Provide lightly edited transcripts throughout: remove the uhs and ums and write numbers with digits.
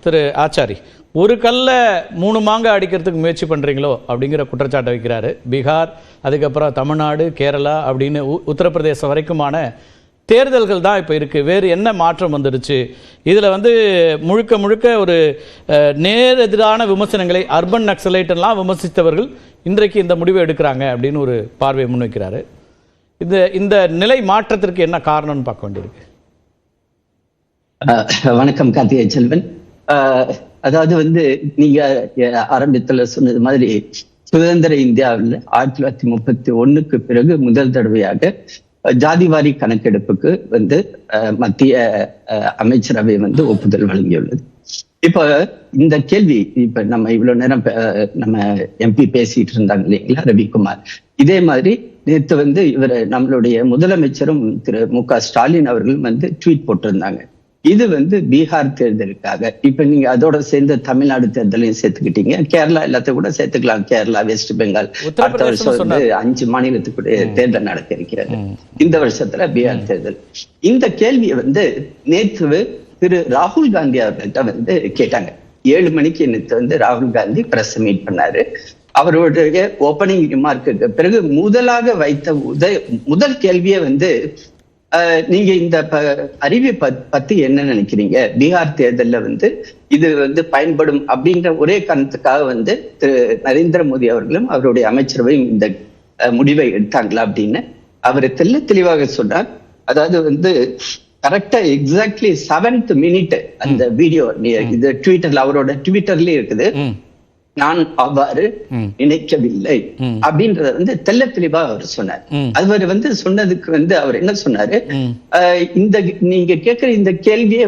திரு ஆச்சாரி, ஒரு கல்ல 3 மாங்காய் அடிக்கிறதுக்கு முயற்சி பண்ணுறீங்களோ அப்படிங்கிற குற்றச்சாட்டை வைக்கிறாரு. பீகார், அதுக்கப்புறம் தமிழ்நாடு, கேரளா அப்படின்னு உத்தரப்பிரதேசம் வரைக்குமான தேர்தல்கள் தான் இப்போ இருக்குது. வேறு என்ன மாற்றம் வந்துடுச்சு? இதில் முழுக்க முழுக்க ஒரு நேரெதிரான விமர்சனங்களை அர்பன் நக்சலைட்டெல்லாம் விமர்சித்தவர்கள் இன்றைக்கு இந்த முடிவை எடுக்கிறாங்க அப்படின்னு ஒரு பார்வையை முன்வைக்கிறாரு. இந்த நிலை மாற்றத்திற்கு என்ன காரணம்னு பார்க்க வேண்டியிருக்கு. வணக்கம் கார்த்திகை செல்வன். அதாவது நீங்க ஆரம்பத்துல சொன்னது மாதிரி சுதந்திர இந்தியாவில் 1931க்கு பிறகு முதல் தடவையாக ஜாதிவாரி கணக்கெடுப்புக்கு மத்திய அமைச்சரவை ஒப்புதல் வழங்கியுள்ளது. இப்ப இந்த கேள்வி இப்ப நம்ம இவ்வளவு நேரம் நம்ம எம்பி பேசிட்டு இருந்தாங்க இல்லைங்களா, ரவிக்குமார். இதே மாதிரி நேற்று இவர் நம்மளுடைய முதலமைச்சரும் திரு மு.க. ஸ்டாலின் அவர்களும் ட்வீட் போட்டிருந்தாங்க. இது பீகார் தேர்தலுக்காக. இப்ப நீங்க அதோட சேர்ந்து தமிழ்நாடு தேர்தலையும் சேர்த்துக்கிட்டீங்க, கேரளா எல்லாத்தையும் கூட சேர்த்துக்கலாம். கேரளா, வெஸ்ட் பெங்கால், அடுத்த வருஷம் 5 மாநிலத்துக்குடைய தேர்தல் நடக்க இருக்கிறது. இந்த வருஷத்துல பீகார் தேர்தல். இந்த கேள்வியை நேற்று திரு ராகுல் காந்தி அவர்கள்ட்ட கேட்டாங்க. 7 மணிக்கு நேற்று ராகுல் காந்தி பிரஸ் மீட் பண்ணாரு. அவருடைய ஓப்பனிங் ரிமார்க்கு பிறகு முதலாக வைத்த முதல் கேள்வியை நீங்க இந்த அறிவிப்பை பத்தி என்ன நினைக்கிறீங்க? பீகார் தேர்தல்ல இது பயன்படும் அப்படின்ற ஒரே காரணத்துக்காக திரு நரேந்திர மோடி அவர்களும் அவருடைய அமைச்சரவையும் இந்த முடிவை எடுத்தாங்களா அப்படின்னு அவர் தெளிவாக சொன்னார். அதாவது கரெக்டா எக்ஸாக்ட்லி 7th மினிட் அந்த வீடியோ இது ட்விட்டர்ல, அவரோட ட்விட்டர்லயே இருக்குது. நான் அவ்வாறு நினைக்கவில்லை அப்படின்றத தெல்ல தெளிவா அவர் சொன்னார். அவர் சொன்னதுக்கு அவர் என்ன சொன்னாரு, இந்த நீங்க கேட்கிற இந்த கேள்வியே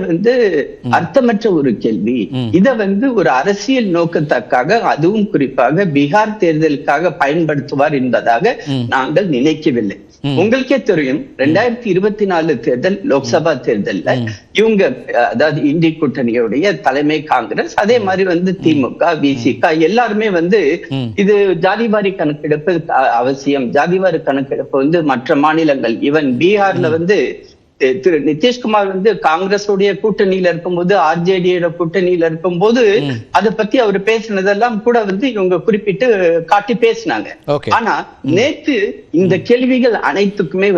அர்த்தமற்ற ஒரு கேள்வி. இத ஒரு அரசியல் நோக்கத்துக்காக, அதுவும் குறிப்பாக பீகார் தேர்தலுக்காக பயன்படுத்துவார் என்பதாக நாங்கள் நினைக்கவில்லை. உங்களுக்கே தெரியும், 2024 தேர்தல் லோக்சபா தேர்தல்ல இவங்க, அதாவது இந்திய கூட்டணியுடைய தலைமை காங்கிரஸ், அதே மாதிரி திமுக, விசிக எல்லாருமே இது ஜாதிவாரி கணக்கெடுப்பு அவசியம், ஜாதிவாரி கணக்கெடுப்பு மற்ற மாநிலங்கள், ஈவன் பீகார்ல திரு நிதிஷ்குமார் காங்கிரஸோடைய கூட்டணியில இருக்கும்போது, ஆர்ஜேடியோட கூட்டணியில இருக்கும்போது அதை பத்தி அவர் பேசினதெல்லாம் கூட இவங்க குறிப்பிட்டு காட்டி பேசினாங்க. ஆனா நேற்று இந்த கேள்விகள் அனைத்துக்குமே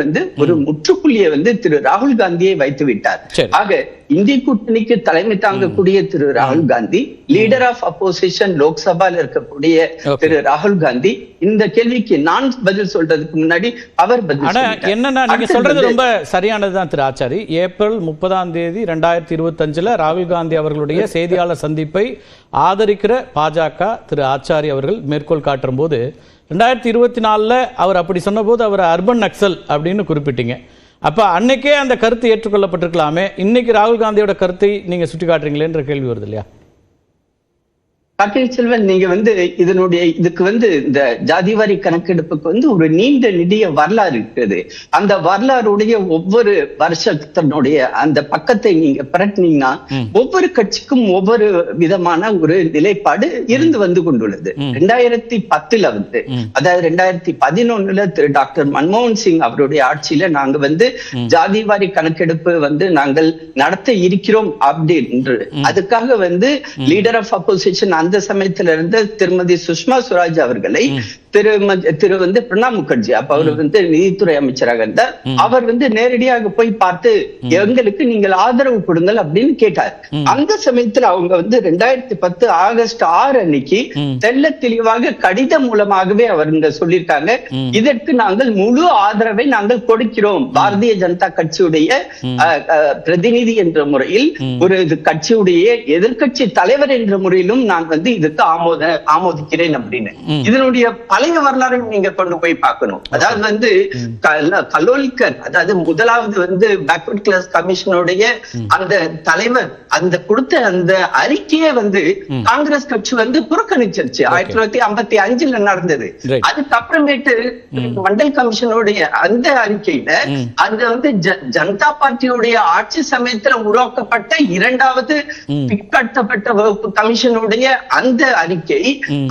ஒரு முற்றுப்புள்ளியை திரு ராகுல் காந்தியை வைத்து விட்டார். ஆக இந்திய கூட்டணிக்கு தலைமை தாங்கக்கூடிய திரு ராகுல் காந்தி, லீடர் ஆஃப் அப்போசிஷன் லோக்சபால இருக்கக்கூடிய திரு ராகுல் காந்தி, இந்த கேள்விக்கு நான் பதில் சொல்றதுக்கு முன்னாடி அவர் பதில் என்னன்னா, நீங்க சொல்றது ரொம்ப சரியானதுதான் திரு ஆச்சாரி. ஏப்ரல் 30ஆம் தேதி 2025 ராகுல் காந்தி அவர்களுடைய செய்தியாளர் சந்திப்பை ஆதரிக்கிற பாஜக திரு ஆச்சாரி அவர்கள் மேற்கோள் காட்டும் போது 2024 அவர் அப்படி சொன்ன போது அவர் அர்பன் நக்சல் அப்படின்னு குறிப்பிட்டீங்க. அப்ப அன்னைக்கே அந்த கருத்து ஏற்றுக்கொள்ளப்பட்டிருக்கலாமே, இன்னைக்கு ராகுல் காந்தியோட கருத்தை நீங்க சுட்டி காட்டுறீங்களேன்ற கேள்வி வருது இல்லையா? கார்த்திகை செல்வன், நீங்க இதுக்கு இந்த ஜாதிவாரி கணக்கெடுப்புக்கு ஒரு நீண்ட நெடிய வரலாறு இருக்குது. அந்த வரலாறுடைய ஒவ்வொரு வருஷத்தினுடைய அந்த பக்கத்தை நீங்க பிரட்டினீங்கன்னா ஒவ்வொரு கட்சிக்கும் ஒவ்வொரு விதமான ஒரு நிலைப்பாடு இருந்து கொண்டுள்ளது. 2010ல அதாவது 2011ல திரு டாக்டர் மன்மோகன் சிங் அவருடைய ஆட்சியில நாங்க ஜாதிவாரி கணக்கெடுப்பு நாங்கள் நடத்த இருக்கிறோம் அப்படின்னு அதுக்காக லீடர் ஆஃப் அப்போசிஷன் அந்த சமயத்துல இருந்து திருமதி சுஷ்மா சுவராஜ் அவர்களை திரு பிரணாப் முகர்ஜி, அப்ப அவர் நிதித்துறை அமைச்சராக இருந்தார், அவர் நேரடியாக போய் பார்த்து எங்களுக்கு நீங்கள் ஆதரவு கொடுங்கள் அப்படின்னு கேட்டார். அந்த சமயத்துல அவங்க 2010 ஆகஸ்ட் 6 அன்னைக்கு தெல்ல தெளிவாக கடிதம் மூலமாகவே அவங்க சொல்லியிருக்காங்க, இதற்கு நாங்கள் முழு ஆதரவை நாங்கள் கொடுக்கிறோம். பாரதிய ஜனதா கட்சியுடைய பிரதிநிதி என்ற முறையில், ஒரு கட்சியுடைய எதிர்கட்சி தலைவர் என்ற முறையிலும் நான் இதுக்கு ஆமோதிக்கிறேன் அப்படின்னு. இதனுடைய பழைய வரலாறு நீங்க கொண்டு போய் பார்க்கணும். அதாவது கலோல்கர், அதாவது முதலாவது பேக்வர்ட் கிளாஸ் கமிஷனுடைய அந்த தலைவர் அந்த கொடுத்த அந்த அறிக்கையை காங்கிரஸ் கட்சி புறக்கணிச்சிருச்சு. 1955ல நடந்தது. அதுக்கப்புறமேட்டு மண்டல் கமிஷனுடைய அந்த அறிக்கையில அந்த ஜனதா பார்ட்டியுடைய ஆட்சி சமயத்துல உருவாக்கப்பட்ட 2வது பிற்படுத்தப்பட்ட வகுப்பு கமிஷனுடைய அந்த அறிக்கை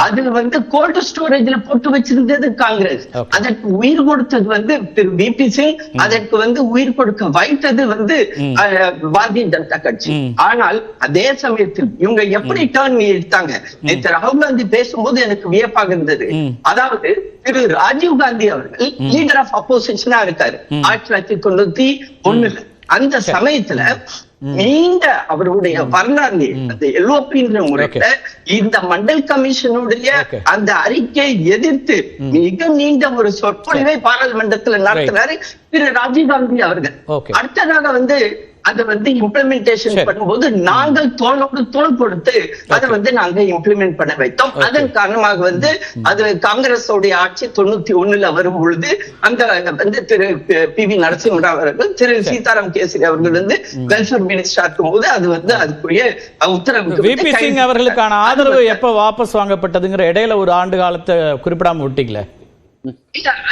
அது கோல்டு ஸ்டோரேஜ்ல போட்டு கொடுத்து வச்சிருந்தது காங்கிரஸ். அதற்கு உயிர் கொடுத்தது வந்து திரு விபி சிங், அதற்கு வந்து உயிர் கொடுக்க வைத்தது வந்து பாரதிய ஜனதா கட்சி. ஆனால் அதே சமயத்தில் இவங்க எப்படி டர்ன் எடுத்தாங்க, நேற்று ராகுல் காந்தி பேசும்போது எனக்கு வியப்பாக இருந்தது. அதாவது திரு ராஜீவ் காந்தி அவர்கள் லீடர் ஆஃப் அப்போசிஷனா இருக்காரு 1991. அந்த சமயத்துல நீண்ட அவருடைய வரலாறு அந்த எல்ஓபின்ற முறையில இந்த மண்டல் கமிஷனுடைய அந்த அறிக்கையை எதிர்த்து மிக நீண்ட ஒரு சொற்பொழிவை பாராளுமன்றத்தில் நடத்தினாரு திரு ராஜீவ் காந்தி அவர்கள். அடுத்ததாக வந்து அதை வந்து இம்ப்ளிமெண்டேஷன் பண்ணும்போது நாங்கள் தோளோடு தோள் கொடுத்து அதை வந்து நாங்க இம்ப்ளிமெண்ட் பண்ண வைத்தோம். அதன் காரணமாக வந்து அது காங்கிரஸோடைய ஆட்சி 91 வரும் பொழுது அந்த வந்து திரு பி.வி. நரசிம்மராவ் அவர்கள், திரு சீதாராம் கேசரி அவர்கள் வந்து வெல்ஃபேர் மினிஸ்டர் இருக்கும் போது அது வந்து அதுக்குரிய உத்தரவு. விபி சிங் அவர்களுக்கான ஆதரவு எப்ப வாபஸ் வாங்கப்பட்டதுங்கிற இடையில ஒரு ஆண்டு காலத்தை குறிப்பிடாம விட்டீங்களே?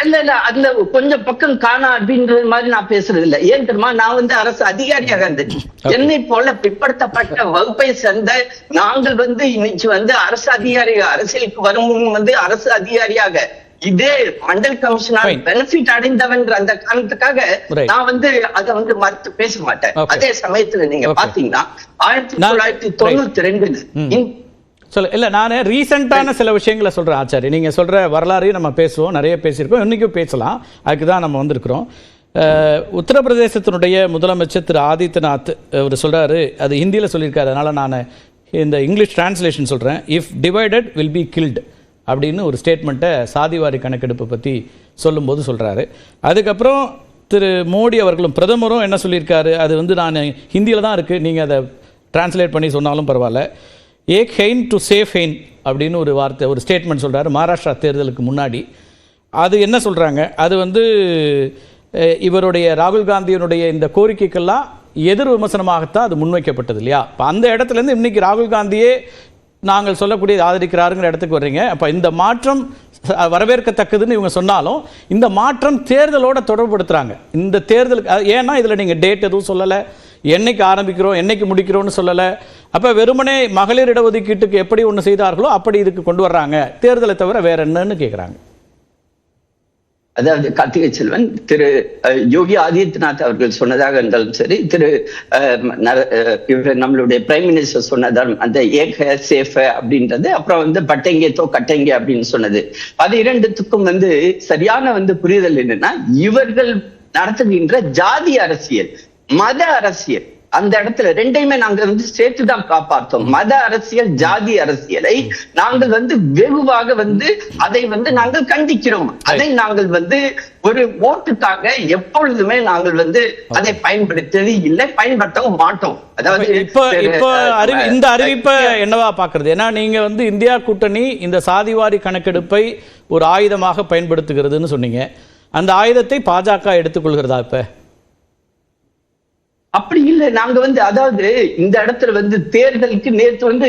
இல்ல அதுல கொஞ்சம் பக்கம் காணா அப்படின்றது மாதிரி நான் பேசுறது இல்ல. ஏன் தெரியுமா, நான் வந்து அரசு அதிகாரியாக இருந்தேன். என்னை போல பிற்படுத்தப்பட்ட வகுப்பை சேர்ந்த நாங்கள் வந்து இன்னைக்கு வந்து அரசு அதிகாரி அரசியலுக்கு வரும் வந்து அரசு அதிகாரியாக இதே மண்டல் கமிஷனால் பெனிஃபிட் அடைந்தவன்ற அந்த காரணத்துக்காக நான் வந்து அதை வந்து மறுத்து பேச மாட்டேன். அதே சமயத்துல நீங்க பாத்தீங்கன்னா 1992 இல்ல நான் ரீசெண்டான சில விஷயங்களை சொல்றேன் ஆச்சாரி. நீங்க சொல்ற வரலாறையும் நம்ம பேசுவோம், நிறைய பேசியிருக்கோம், இன்னைக்கும் பேசலாம். அதுக்கு தான் நம்ம வந்திருக்கிறோம். உத்தரப்பிரதேசத்தினுடைய முதலமைச்சர் திரு ஆதித்யநாத் அவர் சொல்றாரு, அது ஹிந்தியில் சொல்லியிருக்காரு, அதனால நான் இந்த இங்கிலீஷ் டிரான்ஸ்லேஷன் சொல்றேன். If divided will be killed அப்படின்னு ஒரு ஸ்டேட்மெண்ட்டை சாதிவாரி கணக்கெடுப்பை பற்றி சொல்லும்போது சொல்றாரு. அதுக்கப்புறம் திரு மோடி அவர்களும் பிரதமரும் என்ன சொல்லியிருக்காரு, அது வந்து நான் ஹிந்தியில் தான் இருக்குது, நீங்கள் அதை டிரான்ஸ்லேட் பண்ணி சொன்னாலும் பரவாயில்ல. ஏக் ஹெயின் டு சேஃப் ஹெயின் அப்படின்னு ஒரு வார்த்தை, ஒரு ஸ்டேட்மெண்ட் சொல்கிறாரு மகாராஷ்டிரா தேர்தலுக்கு முன்னாடி. அது என்ன சொல்கிறாங்க, அது வந்து இவருடைய ராகுல் காந்தியினுடைய இந்த கோரிக்கைக்கெல்லாம் எதிர் விமர்சனமாகத்தான் அது முன்வைக்கப்பட்டது இல்லையா? இப்போ அந்த இடத்துலேருந்து இன்னைக்கு ராகுல் காந்தியே நாங்கள் சொல்லக்கூடியது ஆதரிக்கிறாருங்கிற இடத்துக்கு வர்றீங்க. அப்போ இந்த மாற்றம் வரவேற்கத்தக்கதுன்னு இவங்க சொன்னாலும் இந்த மாற்றம் தேர்தலோட தொடர்புபடுத்துகிறாங்க. இந்த தேர்தலுக்கு ஏன்னா இதில் நீங்கள் டேட் எதுவும் சொல்லலை, என்னைக்கு ஆரம்பிக்கிறோம் என்னைக்கு முடிக்கிறோம்னு சொல்லலை. அப்போ வெறுமனே மகளிர் இடஒதுக்கீட்டுக்கு எப்படி ஒன்று செய்தார்களோ அப்படி இதுக்கு கொண்டு வர்றாங்க, தேர்தலை தவிர வேற என்னன்னு கேட்குறாங்க. அதாவது கார்த்திகை செல்வன், திரு யோகி ஆதித்யநாத் அவர்கள் சொன்னதாக இருந்தாலும் சரி, திரு நம்மளுடைய பிரைம் மினிஸ்டர் சொன்னதாலும் அந்த ஏக சேஃப் அப்படின்றது, அப்புறம் வந்து பட்டேங்கே தோ கட்டேங்கே அப்படின்னு சொன்னது, அது இரண்டுத்துக்கும் வந்து சரியான வந்து புரிதல் என்னன்னா, இவர்கள் நடத்துகின்ற ஜாதி அரசியல், மத அரசியல், அந்த இடத்துல ரெண்டையுமே நாங்க வந்து சேர்த்துதான் காப்பாற்றோம். மத அரசியல் ஜாதி அரசியலை நாங்கள் வந்து வெகுவாக வந்து அதை வந்து நாங்கள் கண்டிக்கிறோம். அதை நாங்கள் வந்து ஒரு ஓட்டுக்காக எப்பொழுதுமே நாங்கள் வந்து அதை பயன்படுத்தது இல்லை, பயன்படுத்தவும் மாட்டோம். அதாவது இந்த அறிவிப்பை என்னவா பாக்குறது? ஏன்னா நீங்க வந்து இந்தியா கூட்டணி இந்த சாதிவாரி கணக்கெடுப்பை ஒரு ஆயுதமாக பயன்படுத்துகிறதுன்னு சொன்னீங்க. அந்த ஆயுதத்தை பாஜக எடுத்துக்கொள்கிறதா? இப்ப அப்படி இல்லை. நாங்க வந்து அதாவது இந்த இடத்துல வந்து தேர்தலுக்கு நேற்று வந்து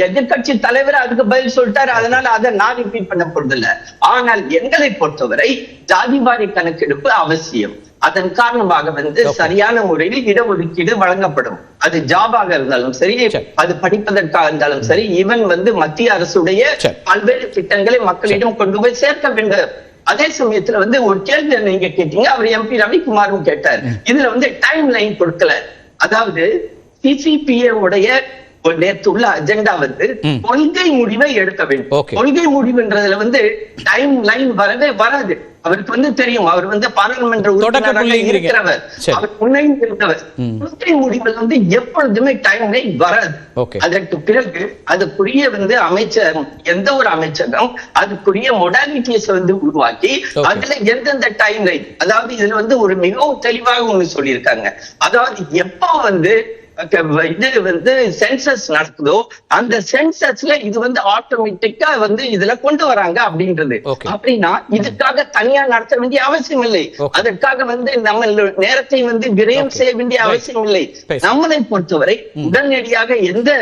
எதிர்கட்சி தலைவர் அதுக்கு பதில் சொல்லிட்டாரு, அதனால அதை நான் ரிப்பீட் பண்ண போறது இல்லை. ஆனால் எங்களை பொறுத்தவரை ஜாதிவாரி கணக்கெடுப்பு அவசியம். அதன் காரணமாக வந்து சரியான முறையில் இடஒதுக்கீடு வழங்கப்படும். அது ஜாபாக இருந்தாலும் சரி, அது படிப்பதற்காக இருந்தாலும் சரி, ஈவன் வந்து மத்திய அரசுடைய பல்வேறு திட்டங்களை மக்களிடம் கொண்டு போய் சேர்க்க வேண்டும். அதே சமயத்துல வந்து ஒரு கேள்வி நீங்க கேட்டீங்க, அவர் எம்பி ரவிக்குமாரும் கேட்டார். இதுல வந்து டைம் லைன் கொடுக்கல. அதாவது சிசிபிஏ உடைய நேற்று உள்ள அஜெண்டா வந்து கொள்கை முடிவை எடுக்க வேண்டும். கொள்கை முடிவுன்றதுல வந்து டைம் லைன் வரவே வராது. அவருக்கு வந்து தெரியும், அவர் வந்து பாராளுமன்ற உறுப்பினராக இருக்கிறவர், அவர் முன்னையும் இருந்தவர். கொள்கை முடிவில் வந்து எப்பொழுதுமே டைம் லைன் வராது. அதற்கு பிறகு அதுக்குரிய வந்து அமைச்சர், எந்த ஒரு அமைச்சரும் அதுக்குரிய மொடாலிட்டிஸ் வந்து உருவாக்கி அதுல எந்தெந்த டைம் லைன், அதாவது இதுல வந்து ஒரு மிகவும் தெளிவாக ஒண்ணு சொல்லியிருக்காங்க. அதாவது எப்ப வந்து இது வந்து சென்சஸ் நடக்குதோ அந்த சென்சஸ்ல இது வந்து ஆட்டோமேட்டிக்கா வந்து இதுல கொண்டு வராங்க அப்படின்றது. அப்படின்னா இதுக்காக தனியா நடத்த வேண்டிய அவசியம் இல்லை, அதற்காக வந்து நம்ம நேரத்தை வந்து விரயம் செய்ய வேண்டிய அவசியம் இல்லை. நம்மளை பொறுத்தவரை உடனடியாக எந்த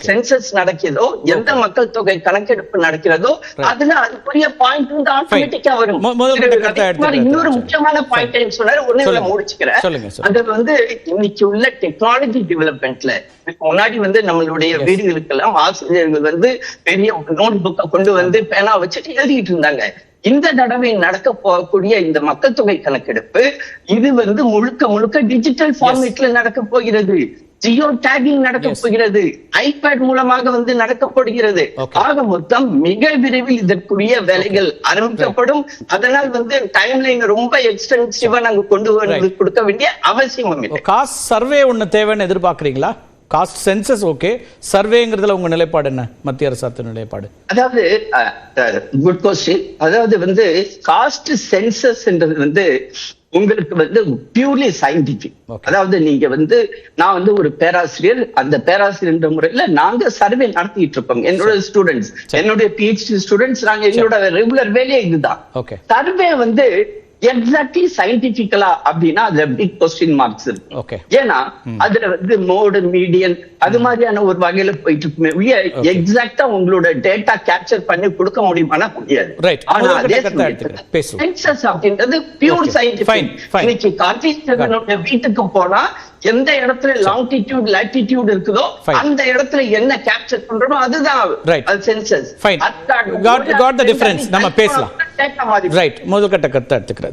சென்சஸ் நடக்கிறதோ, எந்த மக்கள் தொகை கணக்கெடுப்பு நடக்கிறதோ அதுல அதுக்குரிய பாயிண்ட் வந்து ஆட்டோமேட்டிக்கா வரும். இன்னொரு முக்கியமான பாயிண்ட் சொன்னாரு, ஒண்ணு முடிச்சுக்கிறேன். அது வந்து இன்னைக்கு உள்ள டெக்னாலஜி டெவலப்மெண்ட்ல. முன்னாடி வந்து நம்மளுடைய வீடுகளுக்கெல்லாம் ஆசிரியர்கள் வந்து பெரிய நோட் புக்கை கொண்டு வந்து பேனா வச்சுட்டு எழுதிட்டு இருந்தாங்க. இந்த தடவை நடக்க போகக்கூடிய இந்த மக்கள் தொகை கணக்கெடுப்பு இது வந்து முழுக்க முழுக்க டிஜிட்டல் ஃபார்மேட்ல நடக்க போகிறது. ஜியோ டேகிங் நடக்க போகிறது. ஐபேட் மூலமாக வந்து நடக்கப்படுகிறது. ஆக மொத்தம் மிக விரைவில் இதற்குரிய வேலைகள் ஆரம்பிக்கப்படும். அதனால் வந்து டைம்லைன் ரொம்ப எக்ஸ்டென்சிவா நாங்க கொண்டு வந்து கொடுக்க வேண்டிய அவசியம் இல்லை. காஸ்ட் சர்வே ஒண்ணு தேவைன்னு எதிர்பார்க்கறீங்களா? காஸ்ட் சென்சஸ் ஓகே, சர்வேங்கிறதுல உங்க நிலைப்பாடு என்ன? மத்திய அரசு நிலைப்பாடு? அதாவது குட் கொஸ்டின். அதாவது வந்து காஸ்ட் சென்சஸ்ன்றது வந்து உங்களுக்கு வந்து பியூர்லி சயின்டிபிக். அதாவது நீங்க வந்து நான் வந்து ஒரு பேராசிரியர், அந்த பேராசிரியர் முறையில நாங்க சர்வே நடத்திட்டு இருப்போம். என்னோட ஸ்டூடெண்ட்ஸ், என்னுடைய PhD ஸ்டூடெண்ட்ஸ், நாங்க எங்களோட ரெகுலர் வேலையே இதுதான். சர்வே வந்து எக்ஸாக்ட்லி சயின்டிபிக்கலா அப்படின்னா அதுல பிக் கொஸ்டின் மார்க்ஸ் இருக்கு. ஏன்னா அதுல வந்து மோடு, மீடியன் அது மாதிரியான ஒரு வகையில போயிட்டு இருக்குமே, எக்ஸாக்டா உங்களோட டேட்டா கேப்சர் பண்ணி கொடுக்க முடியுமானா முடியாது. ஆனா அதே சென்சஸ் அப்படின்றது பியூர் சயின்டிபிக். இன்னைக்கு கார்த்திகேயனுடைய வீட்டுக்கு போனா எந்த இடத்துல லாங்கிடியூட் லாட்டிடியூட் இருக்குதோ அந்த இடத்துல என்ன கேப்சர் பண்றோமோ அதுதான் சென்சஸ். God the difference. நம்ம பேசலாம். ரைட், முதல் கட்ட கருத்து எடுத்துக்கிறேன்.